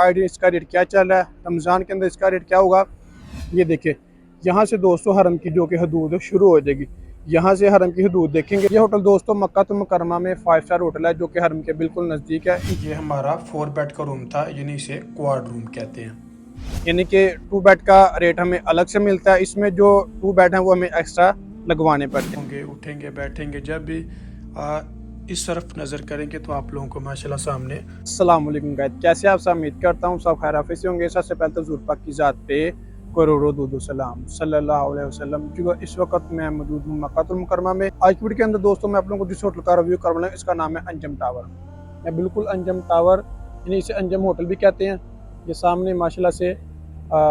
Idea इसका rate क्या चल रहा है, रमज़ान के अंदर इसका रेट क्या होगा। ये देखिए यहाँ से दोस्तों हरम की जो कि हदूद शुरू हो जाएगी। यहाँ से हरम की हदूद देखेंगे। ये होटल दोस्तों मक्का तुल मुकरमा में 5 स्टार होटल है जो कि हरम के बिल्कुल नज़दीक है। ये हमारा 4 बेड का रूम था, यानी इसे क्वाड रूम कहते हैं। यानी कि 2 बेड का रेट हमें अलग से मिलता है। इसमें जो 2 बेड हैं वो हमें एक्स्ट्रा लगवाने पड़ते होंगे। उठेंगे बैठेंगे जब भी इस तरफ नज़र करेंगे तो आप लोगों को माशाल्लाह सामने। अस्सलाम वालेकुम गाइस, कैसे आप सब? उम्मीद करता हूँ सब खैर आफियत से होंगे। सबसे पहले तो हुज़ूर पाक की ज़ात पे करोड़ों दुरूद सलाम सल्लल्लाहु अलैहि वसल्लम। जो इस वक्त मैं मौजूद हूँ मक्का मुकरमा में। आज की वीडियो के अंदर दोस्तों मैं आप लोगों को जिस होटल का रिव्यू करवाना है इसका नाम है अंजम टावर। मैं बिल्कुल अंजम टावर, यानी इसे अंजम होटल भी कहते हैं। ये सामने माशाल्लाह से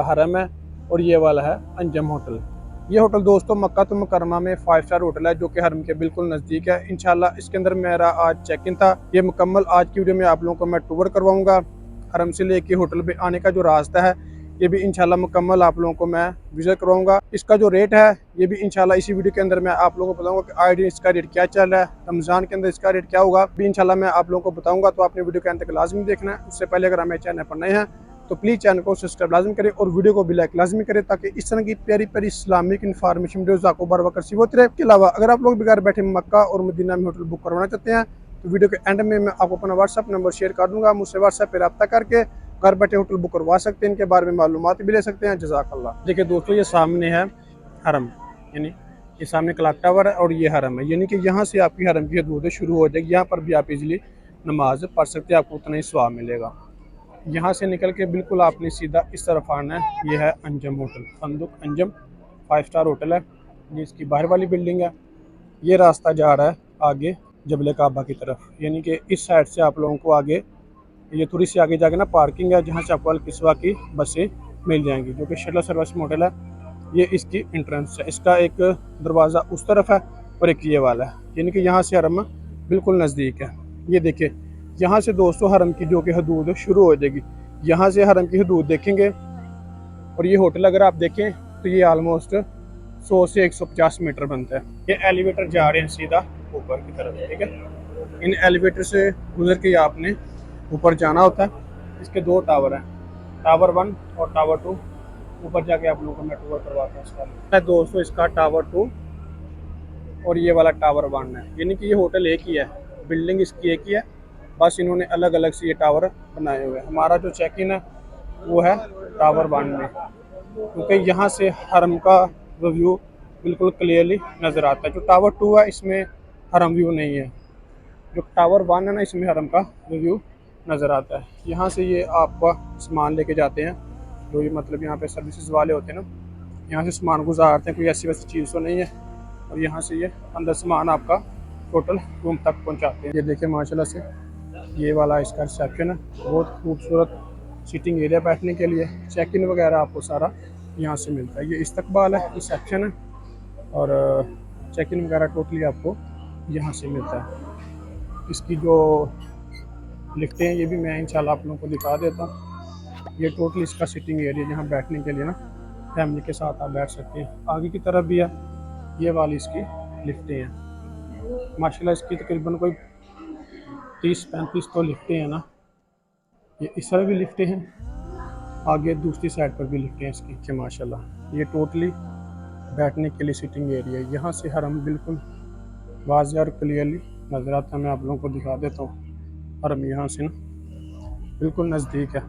हरम है और ये वाला है अंजम होटल। ये होटल दोस्तों मक्का मुकरमा में 5 स्टार होटल है जो कि हरम के बिल्कुल नज़दीक है। इंशाल्लाह इसके अंदर मेरा आज चेक इन था। ये मुकम्मल आज की वीडियो में आप लोगों को मैं टूर करवाऊंगा। हरम से लेके होटल पे आने का जो रास्ता है ये भी इंशाल्लाह मुकम्मल आप लोगों को मैं विजिट करवाऊंगा। इसका जो रेट है ये भी इंशाल्लाह इसी वीडियो के अंदर मैं आप लोगों को बताऊंगा कि आइडिया इसका रेट क्या चल रहा है, रमज़ान के अंदर इसका रेट क्या होगा भी इंशाल्लाह मैं आप लोगों को बताऊंगा। तो आपने वीडियो के अंत तक लाजमी देखना है। उससे पहले अगर हमें चैनल पर नए हैं तो प्लीज़ चैनल को सब्सक्राइब लाजमी करें और वीडियो को भी लाइक लाजमी करें ताकि इस तरह की प्यारी प्यारी इस्लामिक इन्फॉर्मेशन वीडियोज़ आपको बार बार रिसीव होती रहे। इसके अलावा अगर आप लोग भी घर बैठे मक्का और मदीना में होटल बुक करवाना चाहते हैं तो वीडियो के एंड में मैं आपको अपना व्हाट्सअप नंबर शेयर कर दूंगा। मुझसे व्हाट्सएप पर रब्ता करके घर बैठे होटल बुक करवा सकते हैं, इनके बारे में मालूमात भी ले सकते हैं। जज़ाकल्लाह। देखिए दोस्तों ये सामने है हरम, यानी ये सामने क्लॉक टावर है और ये हरम है, यानी कि यहाँ से आपकी हरम की हदूद शुरू हो जाएगी। यहाँ पर भी आप इजीली नमाज पढ़ सकते हैं, आपको उतना ही सवाब मिलेगा। यहाँ से निकल के बिल्कुल आपने सीधा इस तरफ आना है। ये है अंजम होटल, फंदुक अंजम 5 स्टार होटल है। ये इसकी बाहर वाली बिल्डिंग है। ये रास्ता जा रहा है आगे जबल काबा की तरफ, यानी कि इस साइड से आप लोगों को आगे ये थोड़ी सी आगे जाके ना पार्किंग है जहाँ से आपको अल किस्वा की बसें मिल जाएंगी जो कि शटल सर्विस मॉडल है। ये इसकी एंट्रेंस है। इसका एक दरवाज़ा उस तरफ है और एक ये वाला है, यानी कि यहाँ से हरम बिल्कुल नज़दीक है। ये देखिए यहाँ से दोस्तों हरम की जो कि हदूद शुरू हो जाएगी। यहाँ से हरम की हदूद देखेंगे और ये होटल अगर आप देखें तो ये आलमोस्ट 100 से 150 मीटर बनता है। ये एलिवेटर जा रहे हैं सीधा ऊपर की तरफ, ठीक है। इन एलिवेटर से गुजर के आपने ऊपर जाना होता है। इसके 2 टावर हैं, टावर 1 और टावर 2। ऊपर जाके आप लोगों को मैं टूर करवाता हूँ इसका। दोस्तों इसका टावर 2 और ये वाला टावर 1 है, यानी कि ये होटल एक ही है, बिल्डिंग इसकी एक ही है, बस इन्होंने अलग अलग से ये टावर बनाए हुए हैं। हमारा जो चेक इन है वो है टावर 1 में, क्योंकि यहाँ से हरम का व्यू बिल्कुल क्लियरली नज़र आता है। जो टावर 2 है इसमें हरम व्यू नहीं है, जो टावर 1 है ना इसमें हरम का व्यू नज़र आता है। यहाँ से ये आपका सामान लेके जाते हैं, जो ये मतलब यहाँ पे सर्विसेज वाले होते हैं ना, यहाँ से सामान गुजारते हैं, कोई ऐसी वैसी चीज़ तो नहीं है। और यहाँ से ये अंदर सामान आपका टोटल रूम तक पहुँचाते हैं। ये देखिए माशाल्लाह से ये वाला इसका रिसेप्शन है, बहुत खूबसूरत सीटिंग एरिया बैठने के लिए। चेक इन वगैरह आपको सारा यहाँ से मिलता है। ये इस्तकबाल है, रिसेप्शन है और चेक इन वगैरह टोटली आपको यहाँ से मिलता है। इसकी जो लिखते हैं ये भी मैं इंशाल्लाह आप लोगों को दिखा देता हूँ। ये टोटल इसका सिटिंग एरिया जहाँ बैठने के लिए ना फैमिली के साथ आप बैठ सकते हैं। आगे की तरफ भी है, ये वाली इसकी लिफ्टें हैं। माशाल्लाह इसकी तकरीबन कोई 30-35 तो लिफ्टें हैं ना। ये इस तरह भी लिफ्टें हैं, आगे दूसरी साइड पर भी लिफ्टें हैं इसकी कि माशाल्लाह। ये टोटली बैठने के लिए सिटिंग एरिया है। यहाँ से हरम बिल्कुल वाज़ेह और क्लियरली नज़र आता है। मैं आप लोगों को दिखा देता हूँ, हरम यहाँ से ना बिल्कुल नज़दीक है।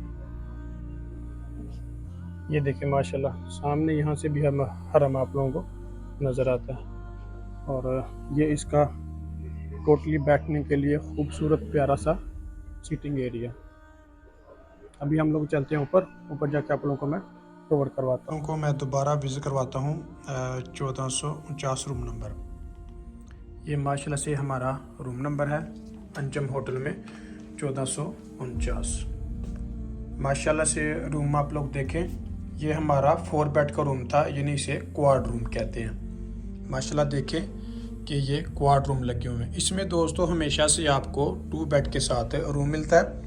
ये देखिए माशाल्लाह सामने यहाँ से भी हम हरम आप लोगों को नज़र आता है। और ये इसका टोटली बैठने के लिए खूबसूरत प्यारा सा सीटिंग एरिया। अभी हम लोग चलते हैं ऊपर जाके आप लोगों को मैं कवर करवाता हूँ। मैं दोबारा विज़िट करवाता हूँ 1449 रूम नंबर। ये माशाल्लाह से हमारा रूम नंबर है अंजम होटल में 1449। माशाल्लाह से रूम आप लोग देखें, ये हमारा 4 बेड का रूम था, यानी इसे क्वाड रूम कहते हैं। माशाल्लाह देखें कि ये क्वाड रूम लगे हुए हैं। इसमें दोस्तों हमेशा से आपको 2 बेड के साथ रूम मिलता है।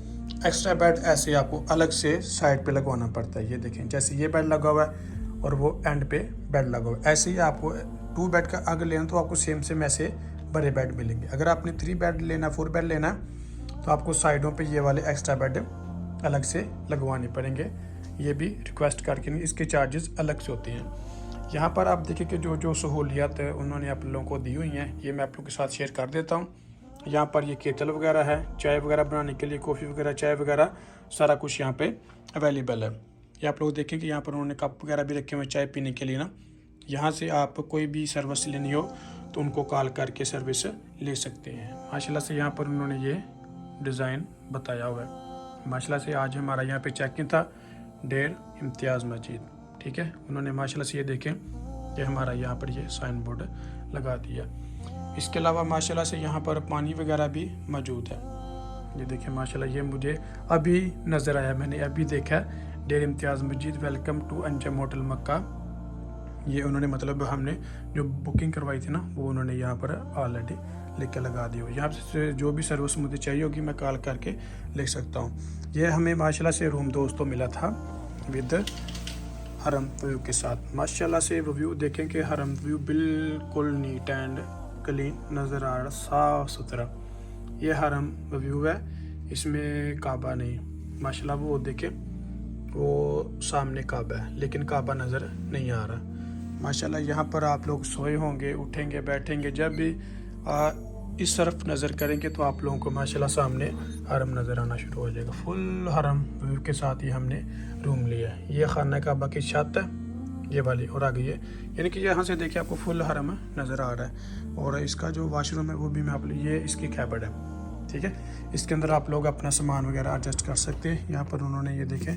एक्स्ट्रा बेड ऐसे आपको अलग से साइड पे लगवाना पड़ता है। ये देखें जैसे ये बेड लगा हुआ है और वो एंड पे बेड लगा हुआ है, ऐसे ही आपको 2 बेड का अगर लेना तो आपको सेम ऐसे बड़े बेड मिलेंगे। अगर आपने 3 बेड लेना, 4 बेड लेना तो आपको साइडों पे ये वाले एक्स्ट्रा बेड अलग से लगवाने पड़ेंगे, ये भी रिक्वेस्ट करके, इसके चार्जेस अलग से होते हैं। यहाँ पर आप देखिए कि जो जो सहूलियत उन्होंने आप लोगों को दी हुई हैं, ये मैं आप लोगों के साथ शेयर कर देता हूँ। यहाँ पर ये केतल वगैरह है, चाय वगैरह बनाने के लिए, कॉफ़ी वगैरह, चाय वगैरह, सारा कुछ यहाँ पे अवेलेबल है। ये आप लोग देखें कि यहाँ पर उन्होंने कप वगैरह भी रखे हुए चाय पीने के लिए ना। यहाँ से आप कोई भी सर्विस लेनी हो तो उनको कॉल करके सर्विस ले सकते हैं। माशाल्लाह से यहाँ पर उन्होंने ये डिज़ाइन बताया हुआ है। माशाल्लाह से आज हमारा यहाँ पे चेक-इन था, डेर इम्तियाज़ मस्जिद, ठीक है। उन्होंने माशाल्लाह से ये देखें कि हमारा यहाँ पर ये साइन बोर्ड लगा दिया। इसके अलावा माशाल्लाह से यहाँ पर पानी वगैरह भी मौजूद है। ये देखें माशाल्लाह, ये मुझे अभी नज़र आया, मैंने अभी देखा, डेर इम्तियाज़ मस्जिद, वेलकम टू अंजम होटल मक्का। ये उन्होंने मतलब हमने जो बुकिंग करवाई थी ना, वो उन्होंने यहाँ पर ऑलरेडी लिख के लगा दी हो। यहाँ से जो भी सर्विस मुझे चाहिए होगी मैं कॉल करके लिख सकता हूँ। ये हमें माशाल्लाह से रूम दोस्तों मिला था विद हरम व्यू के साथ। माशाल्लाह से व्यू देखें कि हरम व्यू बिल्कुल नीट एंड क्लीन नज़र आ रहा, साफ़ सुथरा। ये हरम व्यू है, इसमें काबा नहीं। माशाल्लाह वो देखें, वो सामने काबा है लेकिन काबा नज़र नहीं आ रहा। माशाल्लाह यहाँ पर आप लोग सोए होंगे, उठेंगे, बैठेंगे, जब भी इस तरफ नज़र करेंगे तो आप लोगों को माशाल्लाह सामने हरम नज़र आना शुरू हो जाएगा। फुल हरम व्यू के साथ ही हमने रूम लिया है। ये खाना काबा की छत है ये वाली, और आगे ये, यानी कि यहाँ से देखिए आपको फुल हरम नज़र आ रहा है। और इसका जो वाशरूम है वो भी मैं आप, ये इसकी कैबिन है, ठीक है। इसके अंदर आप लोग अपना सामान वगैरह एडजस्ट कर सकते हैं। यहाँ पर उन्होंने ये देखें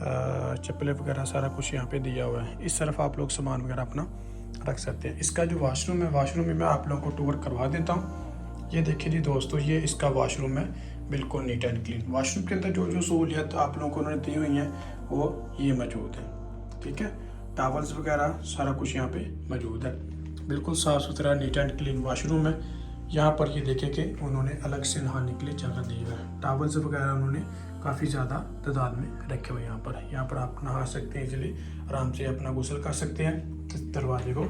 चप्पलें वगैरह सारा कुछ यहाँ पे दिया हुआ है। इस तरफ आप लोग सामान वगैरह अपना रख सकते हैं। इसका जो वाशरूम है, वाशरूम में मैं आप लोगों को टूर करवा देता हूँ। ये देखिए जी दोस्तों, ये इसका वाशरूम है, बिल्कुल नीट एंड क्लीन। वाशरूम के अंदर जो जो सहूलियत आप लोगों को उन्होंने दी हुई हैं वो ये मौजूद है, ठीक है। टावल्स वगैरह सारा कुछ यहाँ पे मौजूद है, बिल्कुल साफ़ सुथरा नीट एंड क्लीन वाशरूम है। यहाँ पर ये देखें कि उन्होंने अलग से नहाने के लिए जगह दी हुई है। टावल्स वगैरह उन्होंने काफ़ी ज़्यादा तादाद में रखे हुए। यहाँ पर आप नहा सकते हैं, इजीली आराम से अपना गुस्ल कर सकते हैं दरवाजे को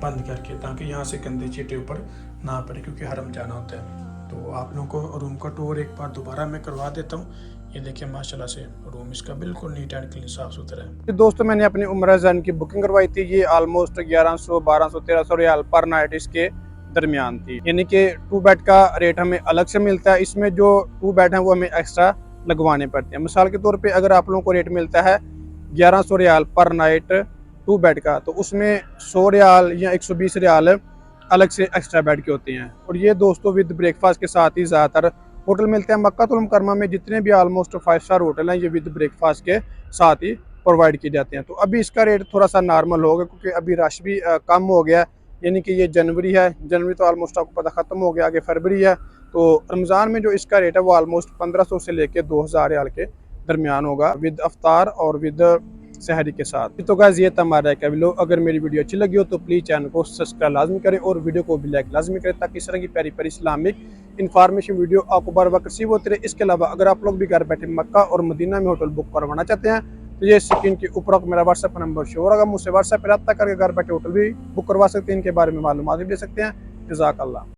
बंद करके, ताकि यहाँ से गंदे चीटे ऊपर ना पड़े, क्योंकि हरम जाना होता है। तो आप लोगों को रूम का टूर एक बार दोबारा मैं करवा देता हूँ। ये देखिए माशाल्लाह से रूम इसका बिल्कुल नीट एंड क्लीन साफ़ सुथरा है। दोस्तों मैंने अपनी उम्रा ज़ैन की बुकिंग करवाई थी, ये ऑलमोस्ट 1100, 1200, 1300 रियाल पर नाइट इसके दरमियान थी। यानी कि 2 बेड का रेट हमें अलग से मिलता है, इसमें जो 2 बेड हैं वो हमें एक्स्ट्रा लगवाने पड़ते हैं। मिसाल के तौर पे अगर आप लोगों को रेट मिलता है 1100 रियाल पर नाइट 2 बेड का, तो उसमें 100 रियाल या 120 रियाल अलग से एक्स्ट्रा बेड के होते हैं। और ये दोस्तों विद ब्रेकफास्ट के साथ ही ज़्यादातर होटल मिलते हैं। मक्का मुकरमा में जितने भी ऑलमोस्ट 5 स्टार होटल हैं, ये विद ब्रेकफास्ट के साथ ही प्रोवाइड किए जाते हैं। तो अभी इसका रेट थोड़ा सा नॉर्मल होगा, क्योंकि अभी रश भी कम हो गया, यानी कि ये जनवरी है, जनवरी तो ऑलमोस्ट आपको पता ख़त्म हो गया, आगे फरवरी है। तो रमज़ान में जो इसका रेट है वो ऑलमोस्ट 1500 से लेके 2000 रियाल के दरमियान होगा, विद अफ्तार और विद सहरी के साथ। तो गाइस ये था हमारा एक वीडियो। अगर मेरी वीडियो अच्छी लगी हो तो प्लीज़ चैनल को सब्सक्राइब लाजमी करें और वीडियो को भी लाइक लाजमी करें, ताकि इस तरह की प्यारी प्यारी इस्लामिक इन्फॉर्मेशन वीडियो आपको बार बार रिसीव होती रहे। इसके अलावा अगर आप लोग भी घर बैठे मक्का और मदीना में होटल बुक करवाना चाहते हैं तो ये स्क्रीन के ऊपर मेरा व्हाट्सएप नंबर शो होगा, मुझसे व्हाट्सएप पर रब्ता करके घर बैठे होटल भी बुक करवा सकते हैं, इनके बारे में मालूमात भी दे सकते हैं। जज़ाकल्लाह।